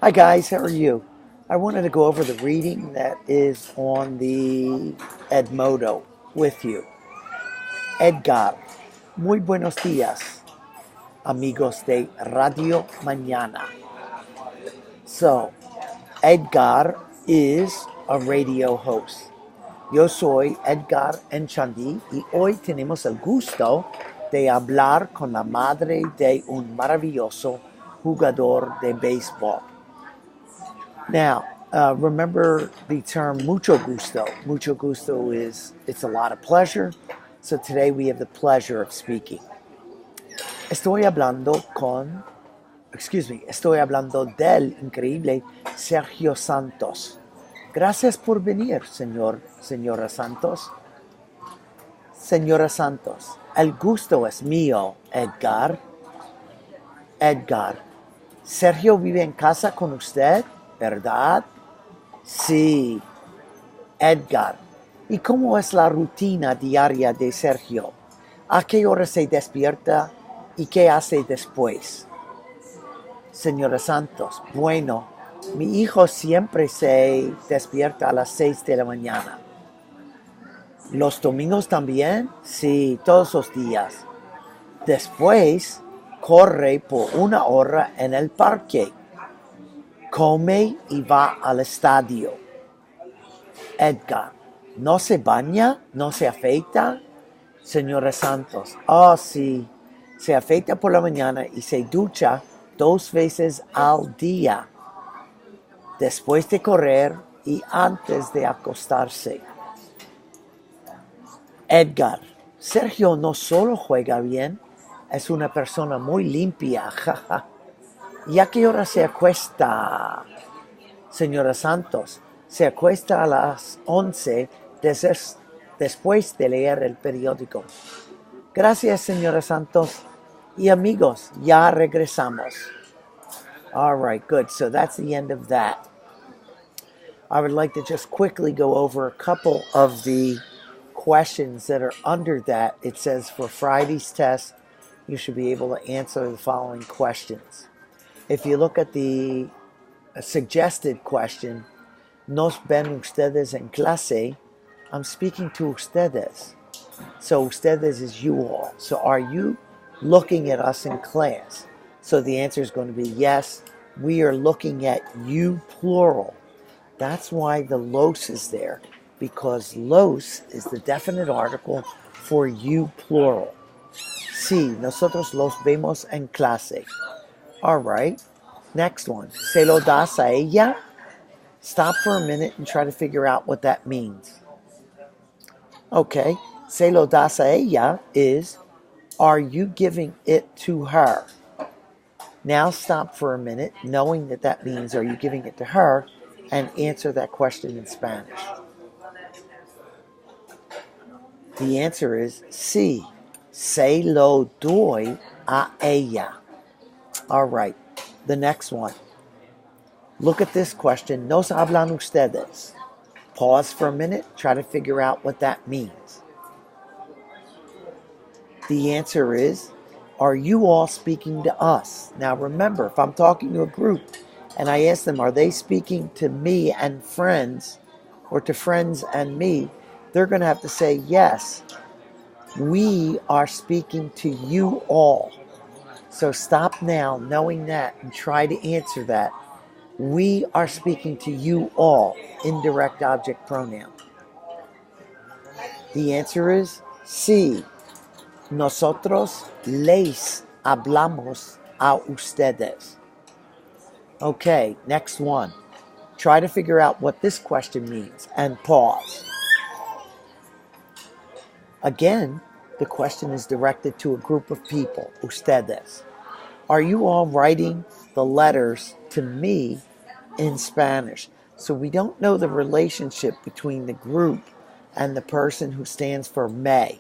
Hi guys, how are you? I wanted to go over the reading that is on the Edmodo with you. Edgar, muy buenos días, amigos de Radio Mañana. So, Edgar is a radio host. Yo soy Edgar Enchandi y hoy tenemos el gusto de hablar con la madre de un maravilloso jugador de béisbol. Now, remember the term mucho gusto. Mucho gusto it's a lot of pleasure. So today we have the pleasure of speaking. Estoy hablando del increíble Sergio Santos. Gracias por venir, señora Santos. Señora Santos, el gusto es mío, Edgar. Edgar, Sergio vive en casa con usted, ¿verdad? Sí. Edgar, ¿y cómo es la rutina diaria de Sergio? ¿A qué hora se despierta y qué hace después? Señora Santos, bueno, mi hijo siempre se despierta a las 6 de la mañana. ¿Los domingos también? Sí, todos los días. Después, corre por 1 hora en el parque. Come y va al estadio. Edgar, ¿no se baña? ¿No se afeita? Señora Santos, sí, se afeita por la mañana y se ducha 2 veces al día, después de correr y antes de acostarse. Edgar, Sergio no solo juega bien, es una persona muy limpia. ¿Y a qué hora se acuesta? Señora Santos, se acuesta a las 11 después de leer el periódico. Gracias, señora Santos. Y amigos, ya regresamos. All right, good. So that's the end of that. I would like to just quickly go over a couple of the questions that are under that. It says for Friday's test, you should be able to answer the following questions. If you look at the suggested question, ¿Nos ven ustedes en clase? I'm speaking to ustedes. So ustedes is you all. So are you looking at us in class? So the answer is going to be yes. We are looking at you plural. That's why the los is there, because los is the definite article for you plural. Sí, nosotros los vemos en clase. All right. Next one. ¿Se lo das a ella? Stop for a minute and try to figure out what that means. Okay. Se lo das a ella is, are you giving it to her? Now stop for a minute, knowing that that means, are you giving it to her? And answer that question in Spanish. The answer is sí. Se lo doy a ella. All right. The next one. Look at this question. ¿Nos hablan ustedes? Pause for a minute. Try to figure out what that means. The answer is, are you all speaking to us? Now remember, if I'm talking to a group and I ask them, are they speaking to me and friends or to friends and me? They're going to have to say, yes, we are speaking to you all. So stop now knowing that and try to answer that. We are speaking to you all, indirect object pronoun. The answer is sí. Nosotros les hablamos a ustedes. Okay, next one. Try to figure out what this question means and pause. Again, the question is directed to a group of people, ustedes. Are you all writing the letters to me in Spanish? So we don't know the relationship between the group and the person who stands for me.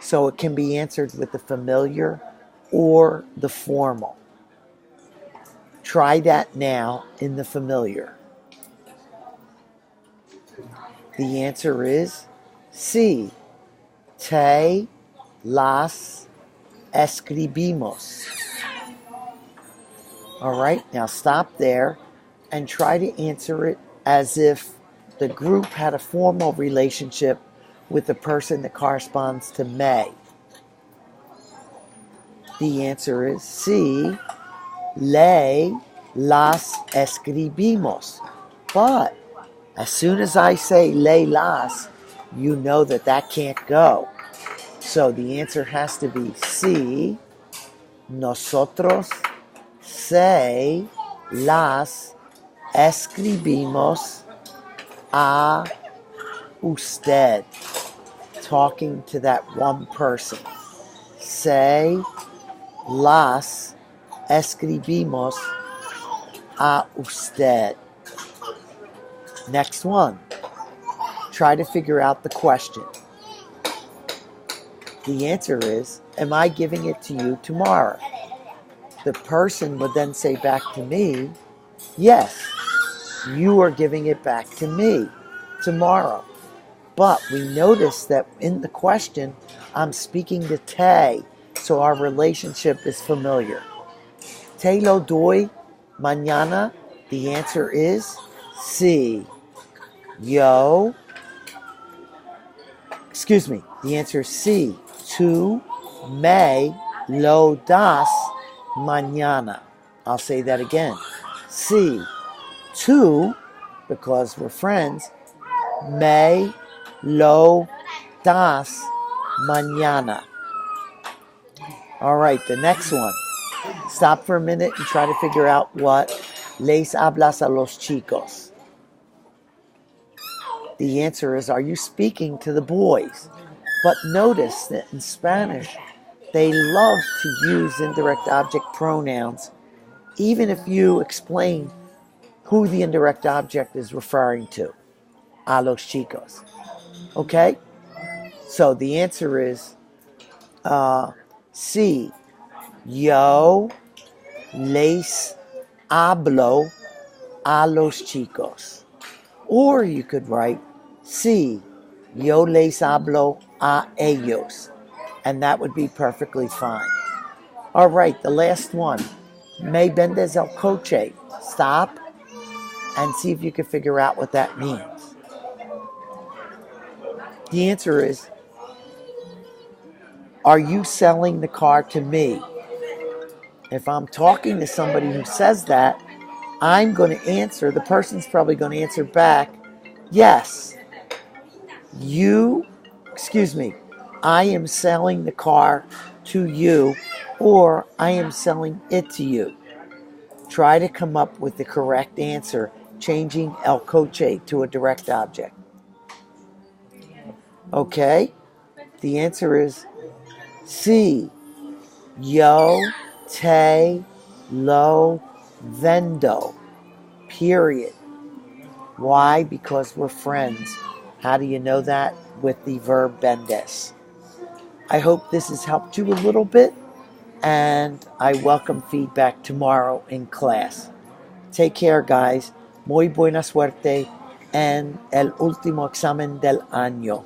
So it can be answered with the familiar or the formal. Try that now in the familiar. The answer is sí. Te las escribimos. All right, now stop there. and try to answer it as if the group had a formal relationship with the person that corresponds to may. The answer is sí, las escribimos. But as soon as I say las, you know that can't go. So the answer has to be sí, nosotros las escribimos a usted. Talking to that one person. Las escribimos a usted. Next one. Try to figure out the question. The answer is, am I giving it to you tomorrow? The person would then say back to me, yes, you are giving it back to me tomorrow. But we notice that in the question, I'm speaking to te, so our relationship is familiar. Te lo doy mañana. The answer is sí. The answer is sí. Tú me lo das mañana. I'll say that again. Sí. Tú, because we're friends, me lo das mañana. All right, the next one. Stop for a minute and try to figure out what les hablas a los chicos. The answer is, are you speaking to the boys? But notice that in Spanish, they love to use indirect object pronouns, even if you explain who the indirect object is referring to. A los chicos. Okay? So the answer is, sí, yo les hablo a los chicos. Or you could write, sí, yo les hablo a ellos. And that would be perfectly fine. All right, the last one. Me vendes el coche. Stop and see if you can figure out what that means. The answer is, are you selling the car to me? If I'm talking to somebody who says that, I'm going to answer, the person's probably going to answer back, yes, I am selling the car to you, or I am selling it to you. Try to come up with the correct answer, changing el coche to a direct object. Okay? The answer is, sí, yo te lo vendo. Period. Why? Because we're friends. How do you know that? With the verb vendes. I hope this has helped you a little bit, and I welcome feedback tomorrow in class. Take care, guys. Muy buena suerte en el último examen del año.